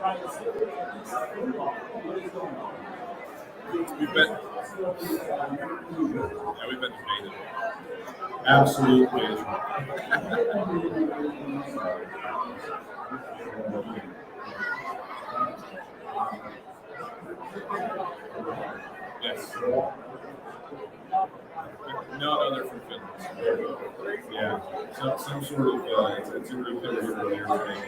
We've been, yeah, we've been amazing. Absolute amazing. Yes. No, they're from Finland. Yeah, some sort of it's a group that was over there today.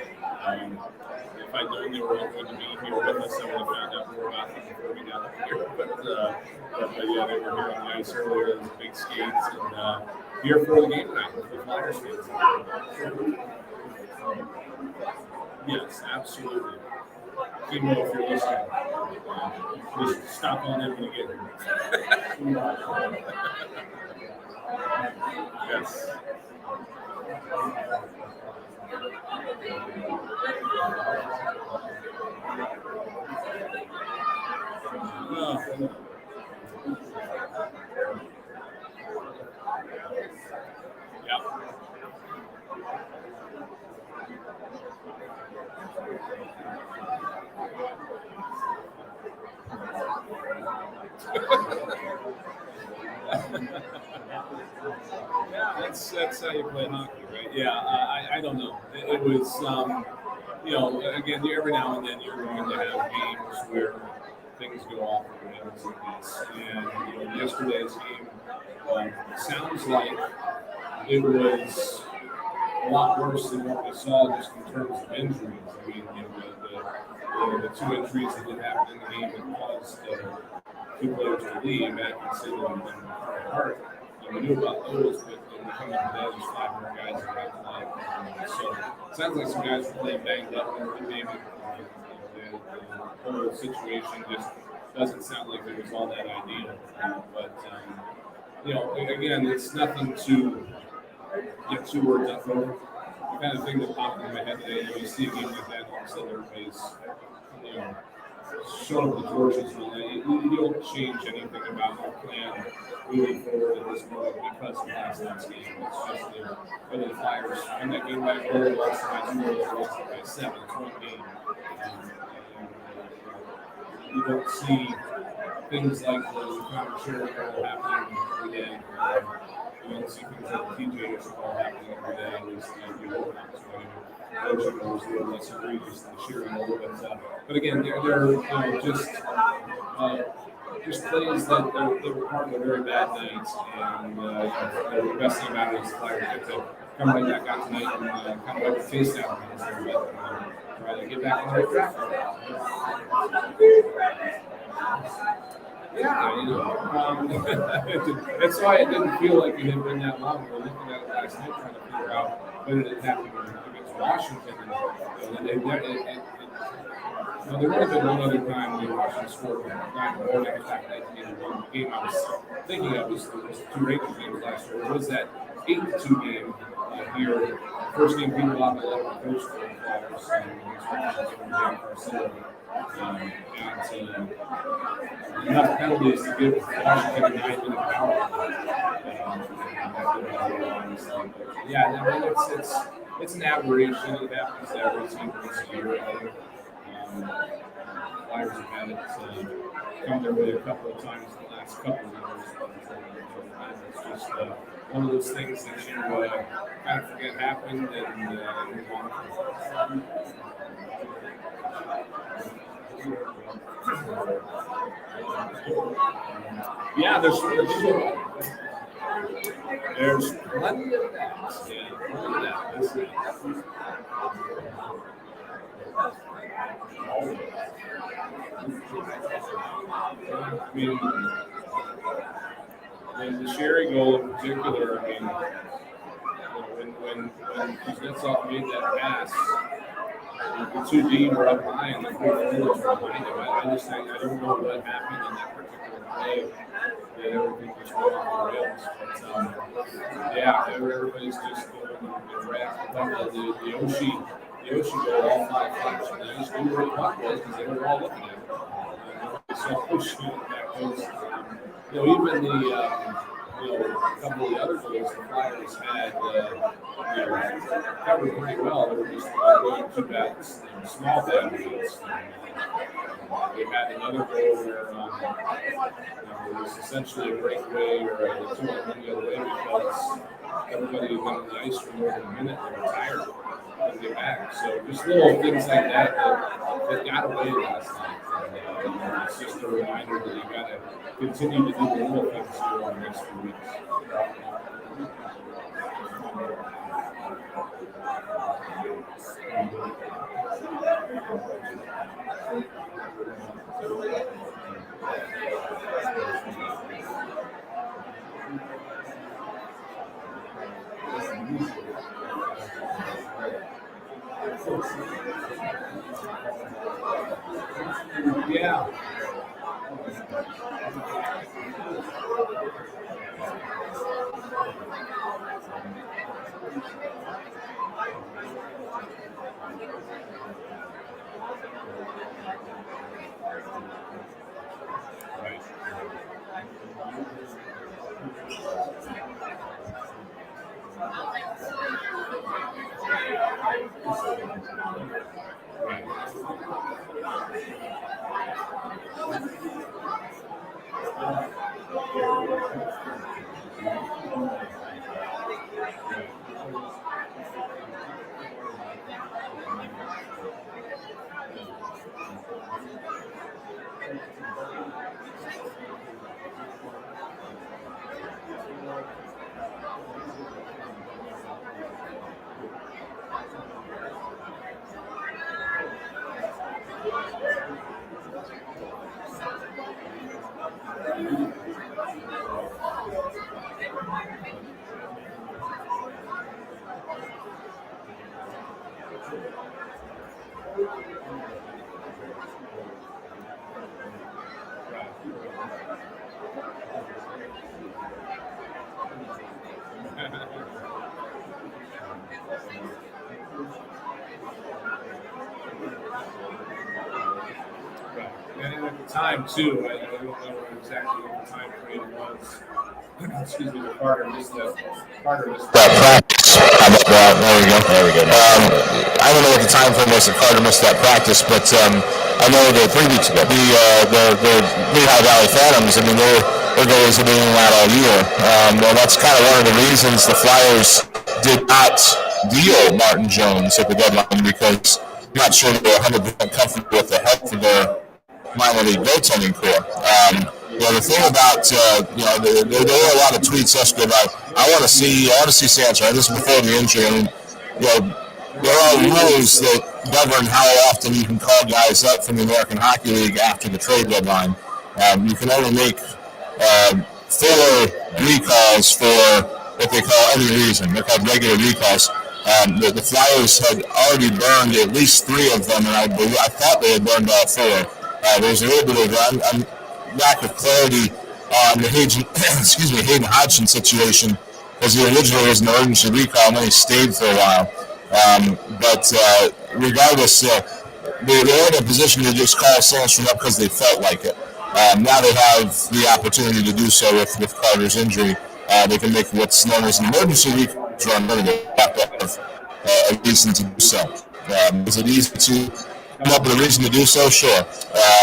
If I'd known they were all going to be here with us, I would have found out more about them before we got here. But yeah, they were here on the ice earlier. Those big skates and here for the game night for the Flyers fans. Yes, absolutely. Kimo, if you're listening, just stop on in when you get here. Yes. Oh. Yep. Yeah, that's how you play hockey, right? Yeah, I don't know. It was, again, every now and then you're going to have games where things go off the rails like this. And yesterday's game sounds like it was a lot worse than what we saw just in terms of injuries. I mean, the two injuries that did happen in the game that caused two players to leave, Atkinson and Hart. We knew about those, but when we come up today, there's 5 more guys that have to play. So it sounds like some guys were playing banged up and maybe the whole situation just doesn't sound like it was all that ideal. Again, it's nothing to get too worked up over. The kind of thing that popped in my head today, you see a game like that, all of a sudden everybody's, showing up the torches. You don't change anything about our plan moving forward at this moment because of last night's game. It's just whether the Flyers win that game by 4, lost by 2, or lost by 7. It's one game. You don't see things like the Connor Sherry goal happening every day. You don't see things like the TJ goal happening every day. At least you hope not. Coaching was a little less egregious than Sherry goal, but again, they're just plays that were part of a very bad night, and the best thing about it is the Flyers get to come right back out tonight and kind of wipe the taste out of it a little bit, try to get back on the right track. Yeah, that's why it didn't feel like it had been that long. We were looking at it last night trying to figure out when it happened against Washington, and there might have been one other time when Washington scored 9 more than attack 1981. The game I was thinking of was the 2 Rangers games last year. It was that 8-2 game here. First game people out there like the coach for the Flyers and enough penalties to give Washington a 9-minute power. It's an aberration. It happens to every team once a year. Flyers have had it come their way a couple of times in the last couple of years. It's just one of those things that you kind of forget happened and move on. Yeah, there's plenty of that. Yeah, plenty of that. That's it. I mean, and the Sherry goal in particular, I mean, when Kuznetsov made that pass, the 2D were up high and the 4 forwards were behind him. I don't know what happened in that particular play. That everything was going off the rails. But everybody's just going and draft. The Oshie goal, all 5 flags. And I just knew where the puck was because they were all looking at it. So Oshie, that goes, even a couple of the other goals the Flyers had covered pretty well. They were just going to that small damages. They had another goal where it was essentially a breakaway or a 2-1 the other way because everybody had been on the ice for more than a minute and they were tired and get back. So just little things like that that got away last night. And, it's just a reminder that you got to continue to do the little things here over the next few weeks. Yeah. Time too. I don't know exactly what the time frame was. Excuse me, Carter missed that. That practice. There we go. I don't know what the time frame was that Carter missed that practice, but I know that 3 weeks ago, the Lehigh Valley Phantoms. I mean, their goalies have been in and out all year. Well, that's kind of one of the reasons the Flyers did not deal Martin Jones at the deadline because I'm not sure they were 100% comfortable with the health of their minor league goaltending core. The thing about, there were a lot of tweets yesterday about, I want to see Sancho. This is before the injury. And, there are rules that govern how often you can call guys up from the American Hockey League after the trade deadline. You can only make 4 recalls for what they call any reason. They're called regular recalls. The Flyers had already burned at least 3 of them, and I thought they had burned all 4. There's a little bit of lack of clarity on the Hayden Hodgson situation, because he originally was an emergency recall and then he stayed for a while. But regardless, they were in a position to just call Sandstrom up because they felt like it. Now they have the opportunity to do so with Carter's injury. They can make what's known as an emergency recall run. They have to have a reason to do so. Is it easy to come up with a reason to do so? Sure.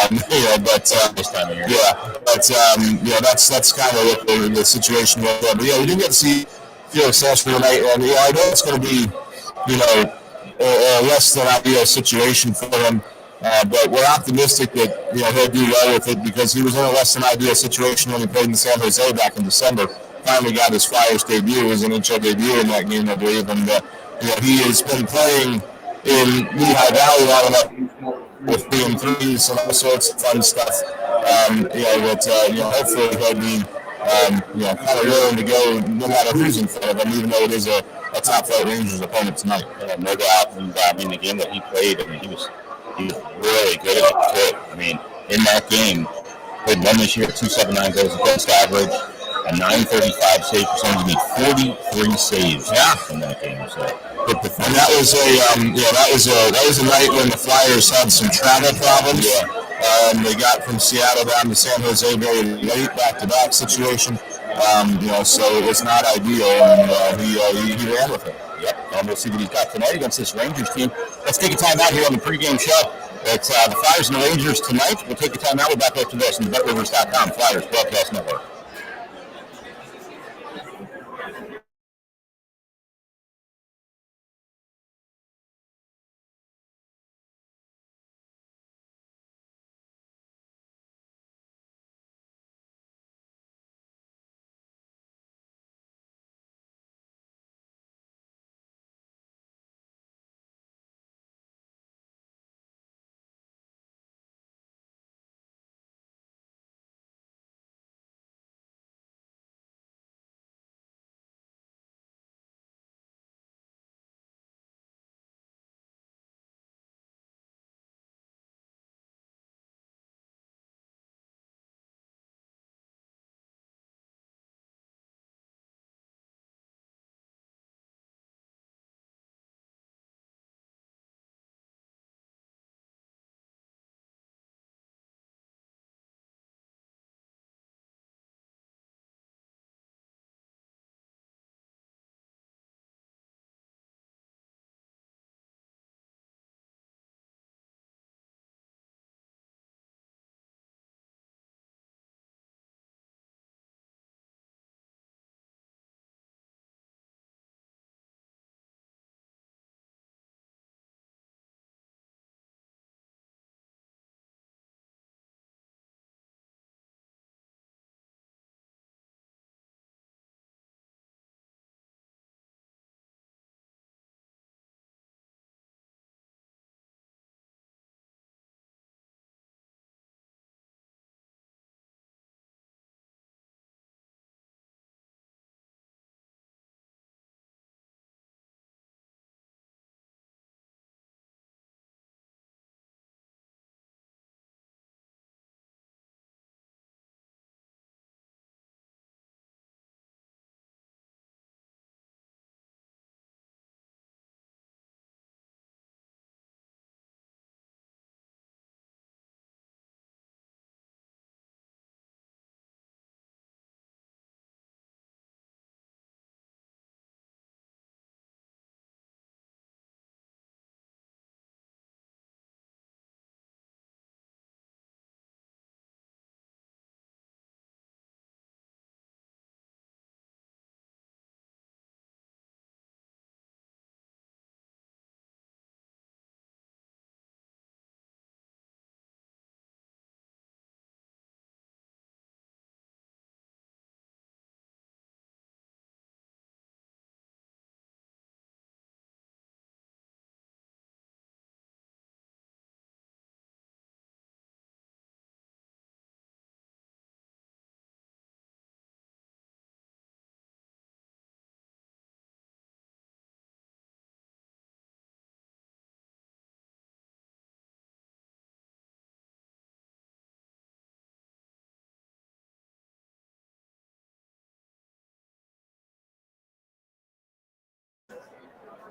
This time of year. That's kind of what the situation was there. But we didn't get to see Felix Sandstrom tonight, and I know it's going to be, a less than ideal situation for him. But we're optimistic that he'll do well with it because he was in a less than ideal situation when he played in San Jose back in December. Finally got his Flyers debut, his NHL debut in that game, I believe, and he has been playing in Lehigh Valley long enough with being threes and all sorts of fun stuff. Hopefully he'll be kind of willing to go no matter who's in front of him, even though it is a top flight Rangers opponent tonight. No doubt. And the game that he played, he was really good at it. I mean, in that game, played one this year, 279 goals against average, a 935 save percentage, made 43 saves in that game. So, and that was a night when the Flyers had some travel problems. They got from Seattle down to San Jose very late, back-to-back situation. So it's not ideal, and he ran with it. Yep, and we'll see what he's got tonight against this Rangers team. Let's take a time out here on the pregame show. It's the Flyers and the Rangers tonight. We'll take a time out. We're back after this on the BetRivers.com Flyers Broadcast Network.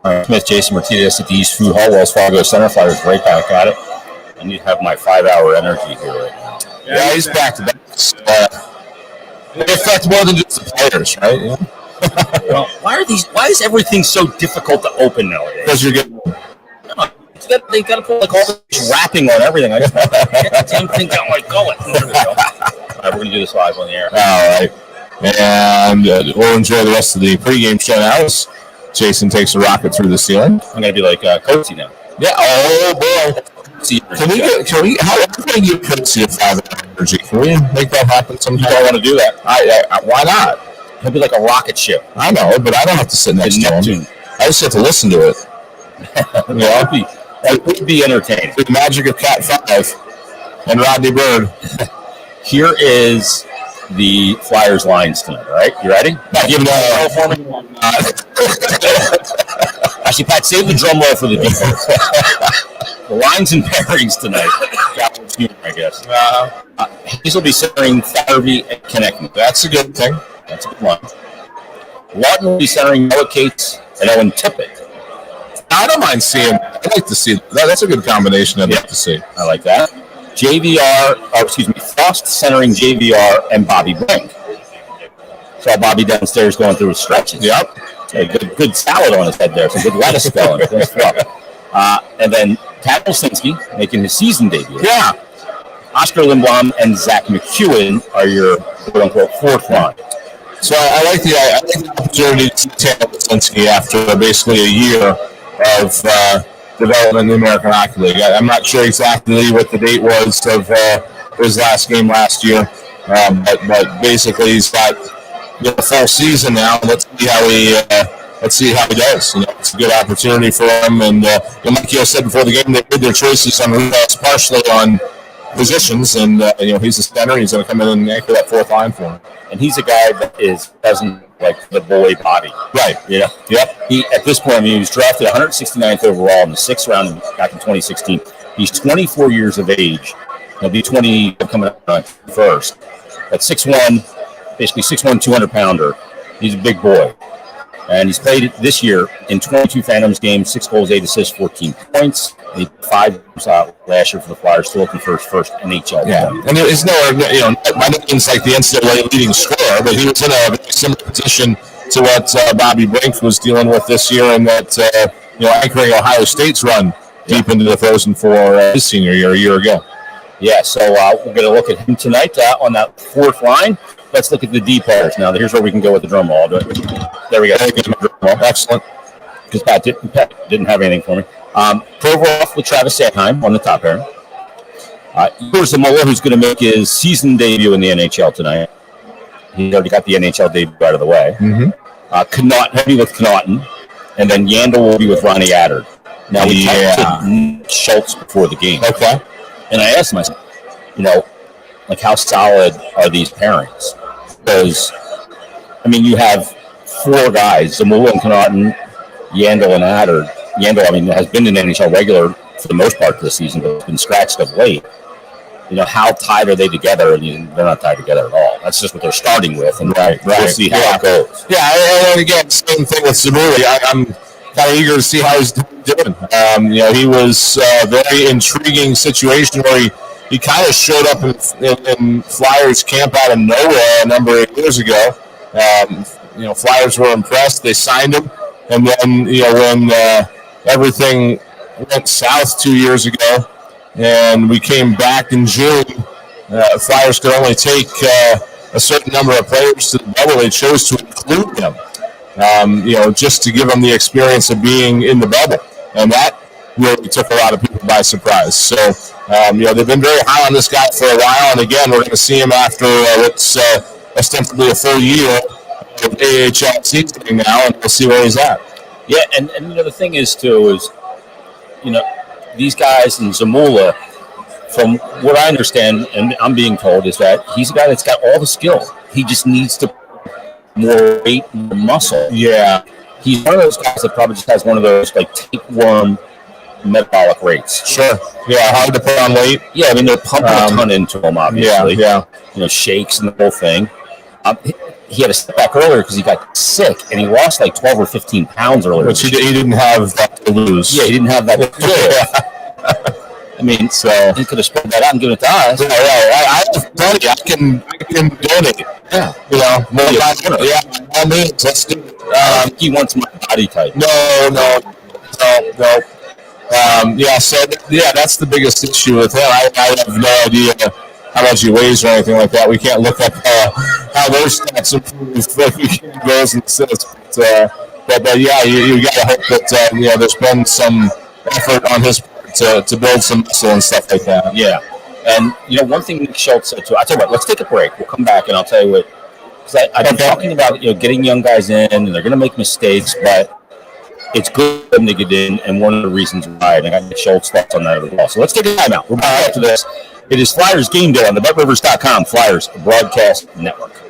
All right, Smith, Jason Martinez at the East Food Hall, Wells Fargo Center. Flyers right back at it. I need to have my 5-hour energy here right now. Yeah, he's back to back. It affects more than just the players, right? Yeah. Well, why is everything so difficult to open nowadays? Because you're getting. They got to put like all this wrapping on everything. I just get the damn thing down like going. There we go. All right, we're going to do this live on the air. All right. And we'll enjoy the rest of the pregame show now as Jason takes a rocket through the ceiling. I'm going to be like Coatsy now. Yeah. Oh, boy. Can we, how can you Coatsy a 5-hour energy? Can we make that happen sometime? You don't want to do that. Why not? He'll be like a rocket ship. I know, but I don't have to sit next to him. I just have to listen to it. That would be entertaining. The magic of Cat 5 and Rodney Bird. Here is the Flyers lines tonight, all right? You ready? Pat, give me the drum roll for me. Actually, Pat, save the drum roll for the defense. The lines and pairings tonight. I guess. These will be centering Farabee and Konechny. That's a good thing. That's a good one. Lawton will be centering Noah Cates and Owen Tippett. I don't mind seeing. I'd like to see that. That's a good combination. I'd like to see. I like that. Frost centering JVR and Bobby Brink. Saw Bobby downstairs going through his stretches. Yep. A good salad on his head there. Some good lettuce going. Nice fluff. And then Tad Wilsinski making his season debut. Yeah. Oscar Lindblom and Zach McEwen are your quote-unquote fourth line. So I like the opportunity to see Tad Wilsinski after basically a year of development in the American Hockey League. I'm not sure exactly what the date was of his last game last year, but basically he's got a full season now. Let's see how he does. It's a good opportunity for him. And like you said before the game, they made their choices on who else, partially on positions. And he's a center. He's going to come in and anchor that fourth line for him. And he's a guy that doesn't like the boy body. Right. Yep. He at this point, he was drafted 169th overall in the 6th round back in 2016. He's 24 years of age. He'll be 20 coming up on first. At 6'1", basically 6'1", 200-pounder. He's a big boy. And he's played this year in 22 Phantoms games, 6 goals, 8 assists, 14 points. He 5 last year for the Flyers, still looking for his first NHL. Yeah, and there is no by no means like the NCAA leading scorer, but he was in a very similar position to what Bobby Brink was dealing with this year, and that anchoring Ohio State's run deep into the Frozen Four his senior year a year ago. Yeah, so we're going to look at him tonight on that fourth line. Let's look at the D players now. Here's where we can go with the drum roll. There we go. Excellent. Because Pat didn't have anything for me. Provorov with Travis Sanheim on the top pair. Here's Zamola, who's going to make his season debut in the NHL tonight. He's already got the NHL debut out of the way. Mm-hmm. Heavy with Connaughton, and then Yandel will be with Ronnie Attard. Now, we talked to Nick Schultz before the game. Okay. And I asked myself, how solid are these pairings? Because, you have 4 guys, Zamola and Connaughton, Yandel and Attard. Yandel, has been an NHL regular for the most part this season, but has been scratched of late. How tied are they together? And they're not tied together at all. That's just what they're starting with, and we'll see how it goes. Yeah, and again, same thing with Zamuli. I'm kind of eager to see how he's doing. He was a very intriguing situation where he kind of showed up in Flyers camp out of nowhere a number of years ago. Flyers were impressed. They signed him, and then when everything went south 2 years ago, and we came back in June, Flyers could only take a certain number of players to the bubble. They chose to include him, just to give them the experience of being in the bubble, and that really took a lot of people by surprise. So, they've been very high on this guy for a while, and again, we're going to see him after what's ostensibly a full year of AHL season now, and we'll see where he's at. Yeah, and the thing is, too, these guys in Zamola, from what I understand, and I'm being told, is that he's a guy that's got all the skill. He just needs to more weight, more muscle. Yeah. He's one of those guys that probably just has one of those, tapeworm metabolic rates. Sure. Yeah, hard to put on weight. Yeah, they're pumping a ton into him, obviously. Yeah. Shakes and the whole thing. He had to step back earlier because he got sick, and he lost 12 or 15 pounds earlier. Which he didn't have that to lose. Yeah, he didn't have that to lose. So he could have spread that out and given it to us. Yeah, I have plenty. I can donate. Yeah. All means, let's do it. He wants my body type. No. That's the biggest issue with him. I have no idea how much he weighs or anything like that. We can't look up how those stats improve, like we can goals and assists. But you got to hope that there's been some effort on his part to build some muscle and stuff like that. Yeah, and one thing Nick Schultz said too. I tell you what, let's take a break. We'll come back and I'll tell you what. Because I've been talking about getting young guys in, and they're going to make mistakes, but it's good for them to get in, and one of the reasons why. And I got Nick Schultz thoughts on that as well. So let's take a time out. We're back after this. It is Flyers Game Day on the BetRivers.com Flyers Broadcast Network.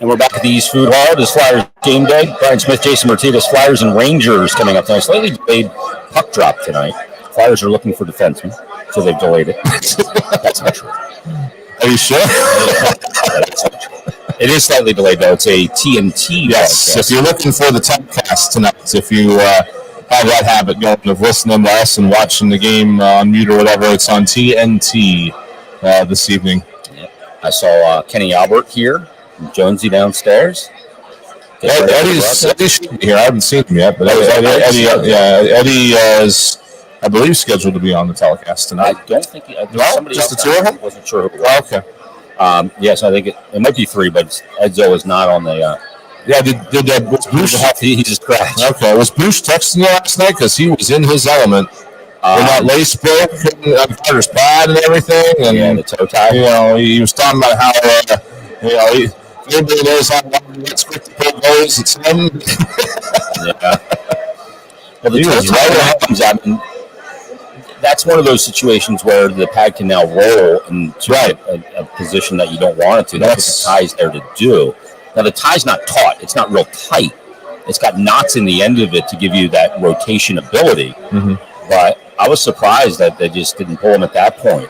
And we're back at the East Food Hall. This Flyers game day. Brian Smith, Jason Martinez, Flyers and Rangers coming up tonight. Slightly delayed puck drop tonight. Flyers are looking for defensemen, so they've delayed it. That's not true. Are you sure? That's not true. It is slightly delayed, though. It's a TNT. Yes. If you're looking for the telecast tonight, if you have that habit going of listening to us and watching the game on mute or whatever, it's on TNT this evening. Yep. I saw Kenny Albert here. Jonesy downstairs. Eddie should be here. I haven't seen him yet, but Eddie is, I believe, scheduled to be on the telecast tonight. I don't think just the two of them. Wasn't sure who it was. Okay. Yes, I think it might be three, but Edzo is not on the. Was Bruce? He just crashed. Okay. Was Bruce texting you last night because he was in his element? When that lace broke on Carter's pad and everything, and the toe tie. He was talking about how anybody knows how long that script to pull goals, it's him. Yeah. Well, the toe tie happens. That's one of those situations where the pad can now roll into a position that you don't want it to. That's what the tie's there to do. Now, the tie's not taut. It's not real tight. It's got knots in the end of it to give you that rotation ability. Mm-hmm. But I was surprised that they just didn't pull him at that point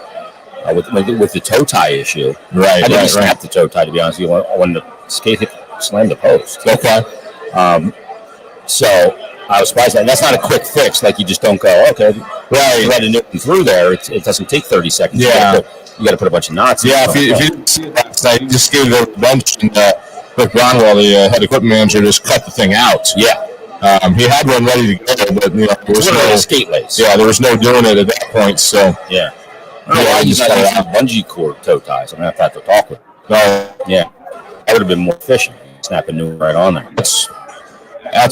with the toe tie issue. Right. I didn't snap the toe tie, to be honest with you, when the skate slammed the post. Okay. So I was surprised. That's not a quick fix. Like, you just don't go, okay, right, you let a Newton through there. It doesn't take 30 seconds. Yeah. You got to put a bunch of knots in. Yeah, if you didn't see it last night, he just gave it over the bench, and Rick Brownwell, the head equipment manager, just cut the thing out. Yeah. He had one ready to go, but there was no skate lace. Yeah, there was no doing it at that point. So yeah. He's not using bungee cord toe ties. I'm going to have to talk with him. No. Yeah. That would have been more efficient. Snap a new right on there. That's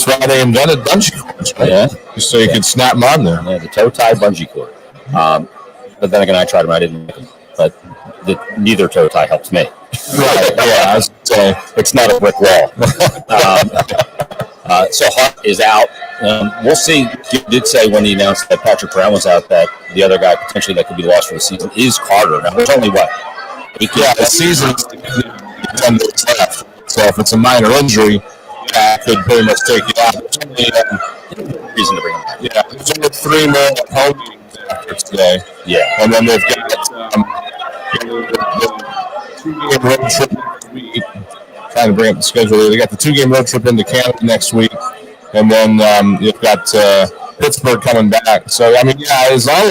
why they invented bungee cords, right? Yeah. Just so you could snap them on there. Yeah, the toe tie bungee cord. But then again, I tried them. I didn't make them. But neither toe tie helps me. Right. Yeah. It's not a brick wall. So Hart is out. We'll see. He did say when he announced that Patrick Brown was out that the other guy potentially that could be lost for the season is Carter. Now, there's only what? The season's 10 days left. So if it's a minor injury, could pretty much take you out. There's only reason to bring him back. Yeah, there's only 3 more home games after today. Yeah. And then they've got the 2-game road trip next week. Trying to bring up the schedule here. They got the 2-game road trip into Canada next week. And then you've got Pittsburgh coming back. So, I mean, yeah, as long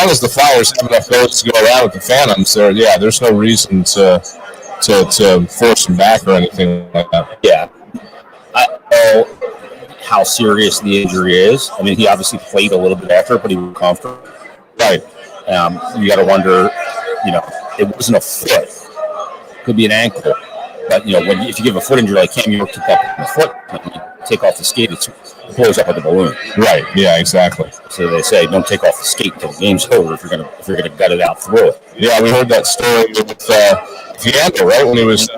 as the Flyers have enough goals to go around with the Phantoms, there's no reason to force them back or anything like that. Yeah. I don't know how serious the injury is. I mean, he obviously played a little bit after it, but he was comfortable. Right. You got to wonder, it wasn't a foot. Could be an ankle. But, if you give a foot injury like Cam York took up the foot, when you take off the skate, it pulls up with the balloon. Right. Yeah, exactly. So they say don't take off the skate until the game's over if you're gonna gut it out through it. Yeah, we heard that story with Fiando, right? When he was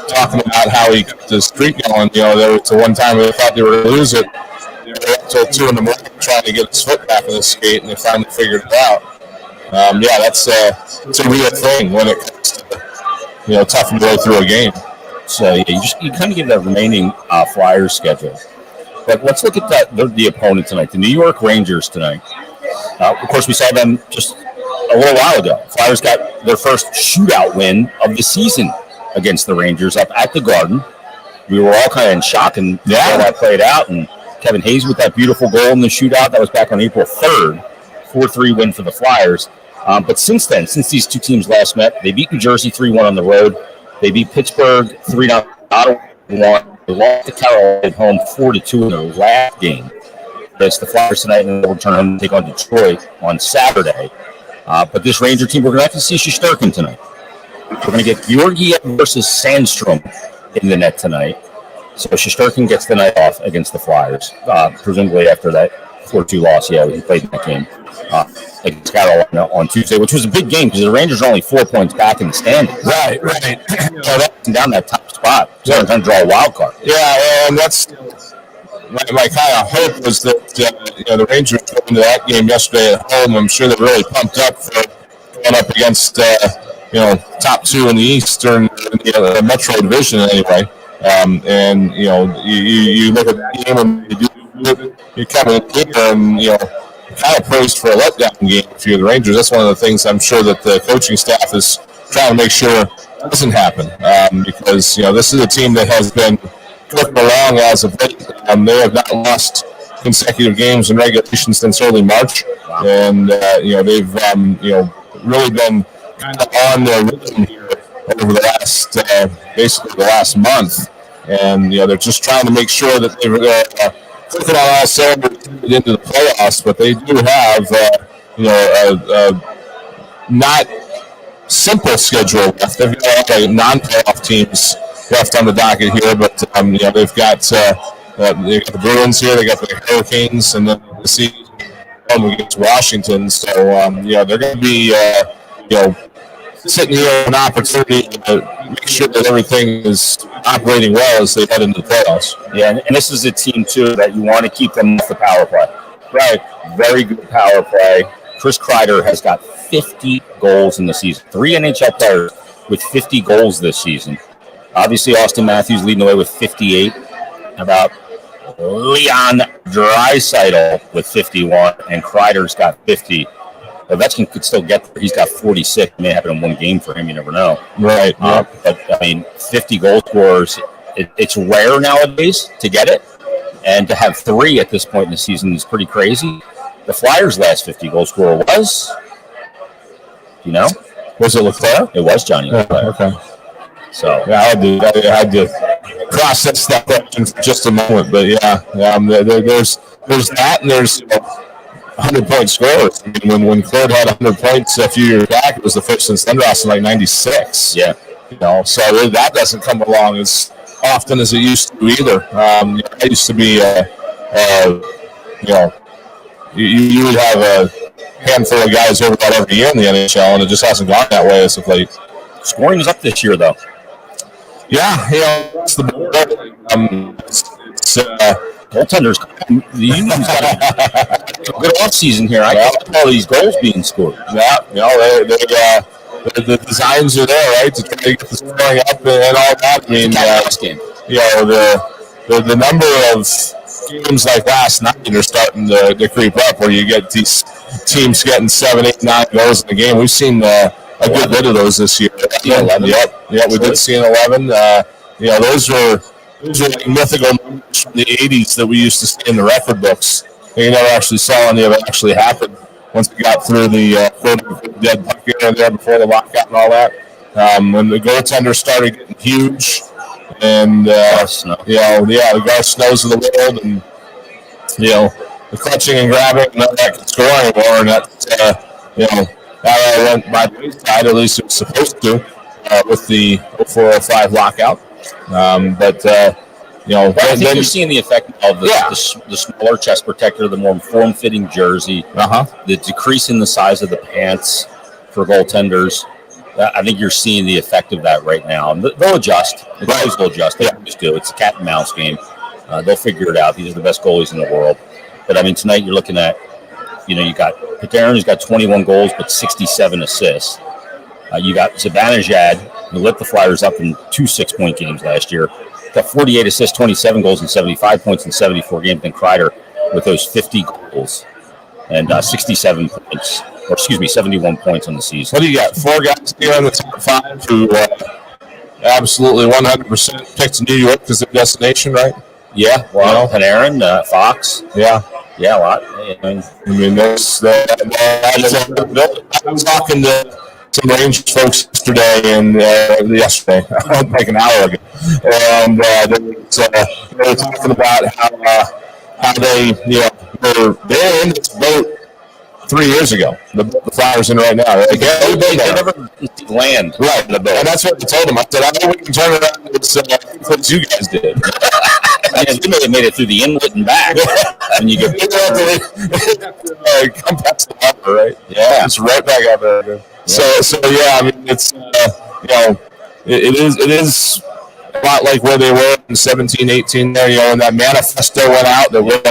talking about how he got the streak going. There was one time they thought they were going to lose it. They were up until 2 in the morning trying to get his foot back in the skate, and they finally figured it out. That's a real thing when it comes to tough and go through a game. So you kind of give that remaining Flyers schedule. But let's look at the opponent tonight, the New York Rangers tonight. Of course, we saw them just a little while ago. Flyers got their first shootout win of the season against the Rangers up at the Garden. We were all kind of in shock and how that played out. And Kevin Hayes with that beautiful goal in the shootout. That was back on April 3rd. 4-3 win for the Flyers. But since then, since these two teams last met, they beat New Jersey 3-1 on the road. They beat Pittsburgh 3-0. Ottawa 1. They lost to Carolina at home 4-2 in their last game. Against the Flyers tonight, and they'll return home to take on Detroit on Saturday. But this Ranger team, we're going to have to see Shesterkin tonight. We're going to get Georgiev versus Sandstrom in the net tonight. So Shesterkin gets the night off against the Flyers, presumably after that 4-2 loss. Yeah, he played in that game against Carolina on Tuesday, which was a big game because the Rangers are only 4 points back in the standings. Right. So that's down that top spot. So they're trying to draw a wild card. Yeah, and that's my kind of hope was that the Rangers going into that game yesterday at home. I'm sure they're really pumped up for going up against top 2 in the Eastern the Metro Division anyway. And you look at that game and you come in here and kind of praised for a letdown game for the Rangers. That's one of the things I'm sure that the coaching staff is trying to make sure doesn't happen because this is a team that has been working along as of late. They have not lost consecutive games in regulation since early March, and they've really been kind of on their rhythm here over the last basically the last month, and they're just trying to make sure that they're clicking on all cylinders into the playoffs. But they do have not simple schedule left. They've got non-playoff teams left on the docket here, but they've got the Bruins here, they got the Hurricanes, and then the season against Washington. So they're going to be sitting here with an opportunity to make sure that everything is operating well as they head into the playoffs. Yeah, and this is a team too that you want to keep them off the power play. Right, very good power play. Chris Kreider has got 50 goals in the season. 3 NHL players with 50 goals this season. Obviously, Austin Matthews leading the way with 58. About Leon Draisaitl with 51, and Kreider's got 50. Ovechkin could still get there. He's got 46. It may happen in one game for him. You never know. Right. But, 50 goal scorers, it's rare nowadays to get it. And to have 3 at this point in the season is pretty crazy. The Flyers' last 50 goal scorer was, was it Leclerc? It was Johnny Leclerc. Okay. So yeah, I had to process that question for just a moment, but there's that, and there's 100-point scorers. I mean, when Claude had 100 points a few years back, it was the first since Lindros in 96. Yeah, so that doesn't come along as often as it used to either. I used to be, you would have a handful of guys over about every year in the NHL, and it just hasn't gone that way as of late. Scoring is up this year, though. Yeah, it's the board. Goaltenders. You've got a good offseason here. I got all these goals being scored. Yeah, the designs are there, right, to try to get the scoring up and all that. I mean, the number of games like last night are starting to creep up, where you get these teams getting 7, 8, 9 goals in the game. We've seen a good bit of those this year. 11. Yep, we did see an 11. Those are like mythical numbers from the 80s that we used to see in the record books. You never actually saw any of it actually happen once we got through the dead puck era there before the lockout and all that. When the goaltenders started getting huge, and the Garth Snows of the world, and the clutching and grabbing, and none that could score anymore, and that went by the wayside, at least it was supposed to, with the 04-05 lockout. I think you're seeing the effect of the smaller chest protector, the more form-fitting jersey, the decrease in the size of the pants for goaltenders. I think you're seeing the effect of that right now. And they'll adjust. They always will adjust. They always do. It's a cat and mouse game. They'll figure it out. These are the best goalies in the world. But, tonight you're looking at, you got Panarin, who's got 21 goals but 67 assists. You got Zibanejad, who lit the Flyers up in 2 6-point games last year. Got 48 assists, 27 goals, and 75 points in 74 games. Then Kreider with those 50 goals and 67 points. 71 points on the season. What do you got? 4 guys here in the top 5 who absolutely 100% picked New York as their destination, right? Yeah, well, Panarin, Fox. Yeah, a lot. There's that. I was talking to some Rangers folks yesterday, like an hour ago, and they were talking about how they, they're in this boat 3 years ago. The Flyers in right now. They never land right in the boat, and that's what I told them. I said, I think we can turn it around. It's what you guys did. You may have made it through the inlet and back, and you get come past the harbor, right? Yeah, it's right back out there. Yeah. So it's it is a lot like where they were in 17, 18 there. And that manifesto went out that we're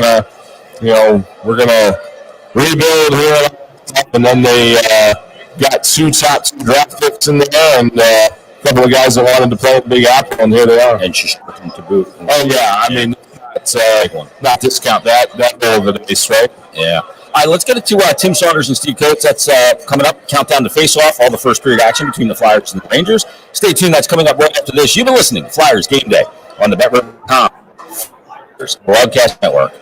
gonna rebuild here, and then they got 2 top 2 draft picks in there, and a couple of guys that wanted to play at Big Apple, and here they are. And she's looking to boot. Oh yeah, I mean, it's not discount that over the base, right? Yeah. All right, let's get it to Tim Saunders and Steve Coates. That's coming up. Countdown to face-off, all the first period action between the Flyers and the Rangers. Stay tuned. That's coming up right after this. You've been listening to Flyers Game Day on the BetRivers.com Broadcast Network.